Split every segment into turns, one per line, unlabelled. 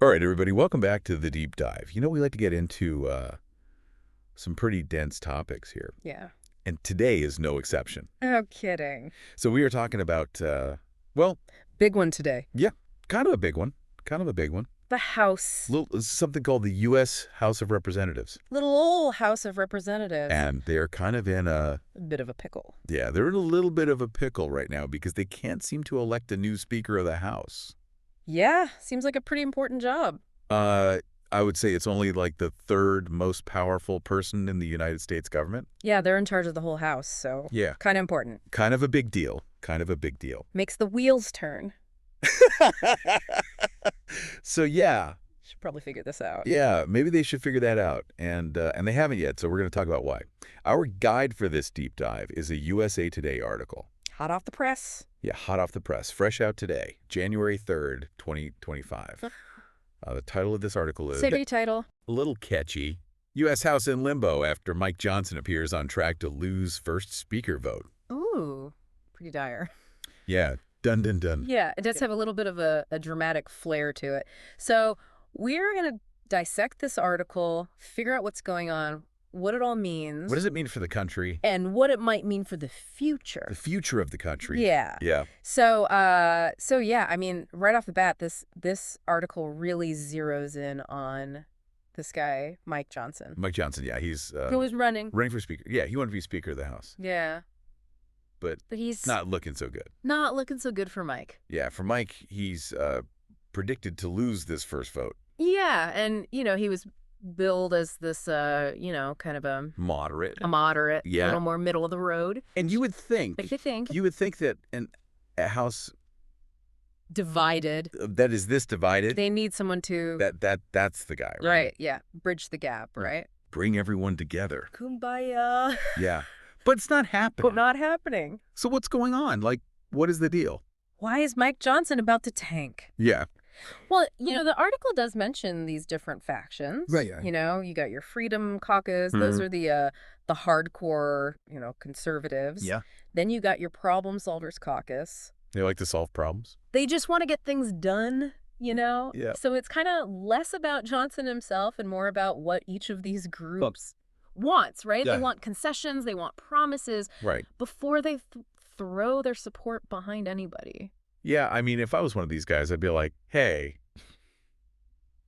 All right, everybody, welcome back to the deep dive. We like to get into some pretty dense topics here,
Yeah.
and today is no exception.
No kidding.
So we are talking about, well,
Big one today.
yeah, kind of a big one, kind of a big one.
The House.
Something called the U.S. House of Representatives,
Little old House of Representatives.
and they're kind of in a
bit of a pickle.
yeah, they're in a little bit of a pickle right now because they can't seem to elect a new Speaker of the House.
Yeah, seems like a pretty important job.
I would say it's only like the third most powerful person in the United States government.
Yeah, they're in charge of the whole House, so
Yeah.
kind of important.
Kind of a big deal. Kind of a big deal.
Makes the wheels turn.
So yeah,
Should probably figure this out.
maybe they should figure that out, and they haven't yet. So we're going to talk about why. Our guide for this deep dive is a USA Today article.
Hot off the press.
Yeah, hot off the press, fresh out today, January 3rd, 2025. The title of this article is
City title.
a little catchy. U.S. House in limbo after Mike Johnson appears on track to lose first speaker vote.
Ooh, pretty dire.
Yeah, dun dun dun.
Yeah, it does have a little bit of a dramatic flair to it. So we're going to dissect this article, figure out what's going on, what it all means.
What does it mean for the country?
And what it might mean for the future.
The future of the country.
Yeah.
Yeah.
So yeah, I mean, right off the bat, this article really zeroes in on this guy, Mike Johnson.
Mike Johnson, yeah, he's
Who was running.
running for speaker. Yeah, he wanted to be Speaker of the House,
Yeah.
but
He's
not looking so good.
not looking so good for Mike.
Yeah, for Mike, he's predicted to lose this first vote.
Yeah, and, he was billed as this, kind of a
Moderate.
moderate,
Yeah.
a little more middle of the road.
And you would think,
Makes you think.
that a House
Divided.
that is this divided,
They need someone to...
that's the guy, right?
Right, yeah. Bridge the gap,
Yeah.
right?
Bring everyone together.
Kumbaya.
Yeah. But it's not happening.
But not happening.
So what's going on? Like, what is the deal?
Why is Mike Johnson about to tank?
Yeah.
Well, the article does mention these different factions.
Right, yeah.
You got your Freedom Caucus. Those are the hardcore, conservatives.
Yeah.
Then you got your Problem Solvers Caucus.
They like to solve problems.
They just want to get things done,
Yeah.
So it's kind of less about Johnson himself and more about what each of these groups wants, right?
Yeah.
They want concessions, they want promises
Right.
before they throw their support behind anybody.
Yeah, I mean, if I was one of these guys, I'd be like, hey,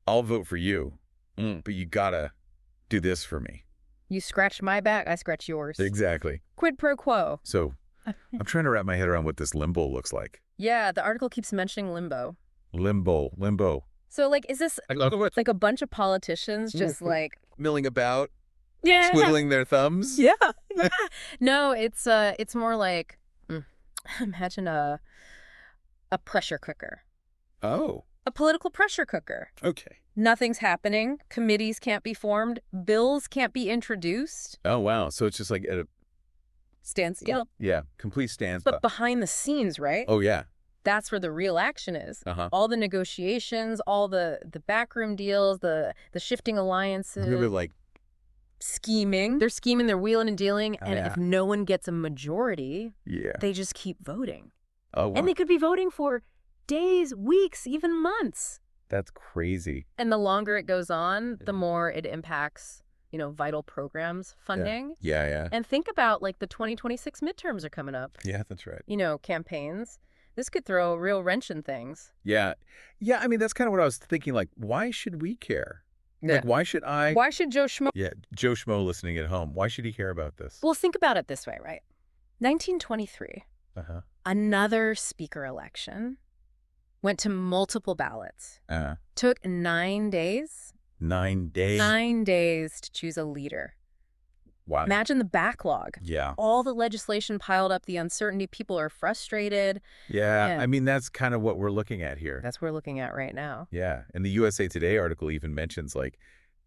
I'll vote for you, but you gotta do this for me.
You scratch my back, I scratch yours.
Exactly.
Quid pro quo.
So I'm trying to wrap my head around what this limbo looks like.
Yeah, the article keeps mentioning limbo.
Limbo.
So, is this like a bunch of politicians just
Milling about,
yeah,
twiddling their thumbs.
yeah. No, it's more like imagine a pressure cooker,
Oh,
a political pressure cooker.
okay.
Nothing's happening. Committees can't be formed. Bills can't be introduced.
Oh, wow. So it's just like at a,
Stand still.
yeah, complete standstill.
But behind the scenes, right?
Oh, yeah.
That's where the real action is.
Uh-huh.
All the negotiations, all the backroom deals, the shifting alliances.
Really like,
Scheming. They're scheming, they're wheeling and dealing, and
yeah.
if no one gets a majority,
yeah.
they just keep voting.
Oh, wow.
And they could be voting for days, weeks, even months.
That's crazy.
And the longer it goes on, the more it impacts, vital programs funding.
Yeah.
And think about the 2026 midterms are coming up.
Yeah, that's right.
Campaigns. This could throw a real wrench in things.
Yeah. Yeah, I mean, that's kind of what I was thinking. Like, why should we care? Like, why should I?
Why should Joe Schmo?
Yeah, Joe Schmo listening at home. Why should he care about this?
Well, think about it this way, right? 1923,
Uh-huh.
another speaker election, went to multiple ballots. Took 9 days.
9 days.
9 days to choose a leader.
Wow.
Imagine the backlog.
Yeah.
All the legislation piled up, the uncertainty, people are frustrated.
Yeah.
Yeah.
I mean, that's kind of what we're looking at here.
That's what we're looking at right now.
Yeah. And the USA Today article even mentions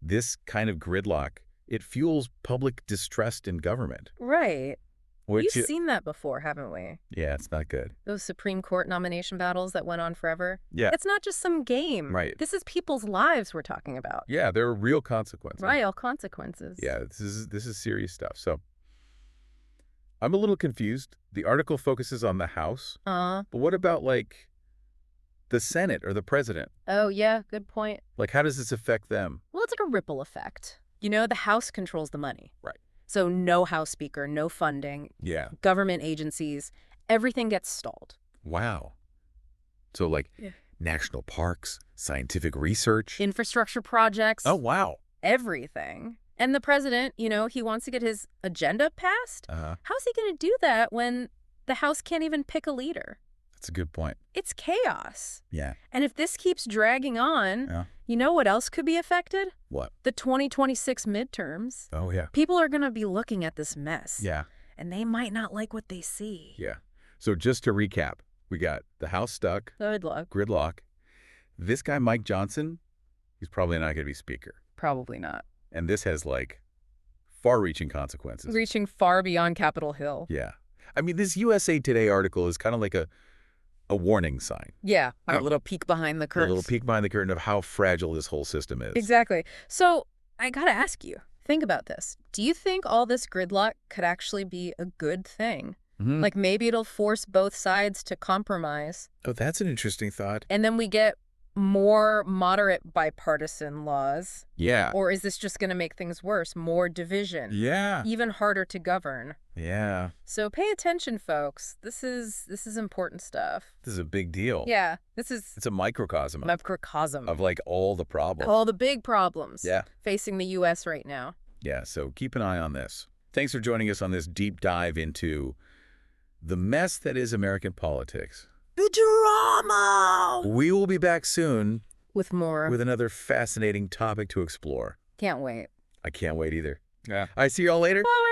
this kind of gridlock, it fuels public distrust in government.
Right.
Which
You've seen that before, haven't we?
yeah, it's not good.
Those Supreme Court nomination battles that went on forever.
Yeah.
It's not just some game.
Right.
This is people's lives we're talking about.
Yeah, there are real consequences.
Real consequences.
Yeah, this is serious stuff. So I'm a little confused. The article focuses on the House. But what about the Senate or the president?
Oh, yeah, good point.
Like, how does this affect them?
Well, it's like a ripple effect. The House controls the money.
Right.
So no House Speaker, no funding,
Yeah.
government agencies, everything gets stalled.
Wow. So, like, national parks, scientific research.
Infrastructure projects.
Oh, wow.
Everything. And the president, he wants to get his agenda passed. How's he going to do that when the House can't even pick a leader?
That's a good point.
It's chaos.
Yeah.
And if this keeps dragging on, you know what else could be affected?
What?
The 2026 midterms.
Oh, yeah.
People are going to be looking at this mess.
Yeah.
And they might not like what they see.
Yeah. So just to recap, we got the House stuck. Gridlock. This guy, Mike Johnson, he's probably not going to be Speaker.
Probably not.
And this has, like, far-reaching consequences.
Reaching far beyond Capitol Hill.
Yeah. I mean, this USA Today article is kind of like a warning sign.
Yeah, a little peek behind the curtain.
A little peek behind the curtain of how fragile this whole system is.
Exactly. So I got to ask you, think about this. Do you think all this gridlock could actually be a good thing? Like maybe it'll force both sides to compromise.
Oh, that's an interesting thought.
And then we get more moderate bipartisan laws.
Yeah.
Or is this just going to make things worse? More division.
Yeah.
Even harder to govern.
Yeah.
So pay attention, folks. This is important stuff.
This is a big deal.
Yeah.
It's a microcosm.
Microcosm.
Of, like, all the problems.
All the big problems.
Yeah.
Facing the U.S. right now.
Yeah, so keep an eye on this. Thanks for joining us on this deep dive into the mess that is American politics.
The drama!
We will be back soon
with more.
With another fascinating topic to explore.
Can't wait.
I can't wait either. Yeah. I see y'all later.
Bye.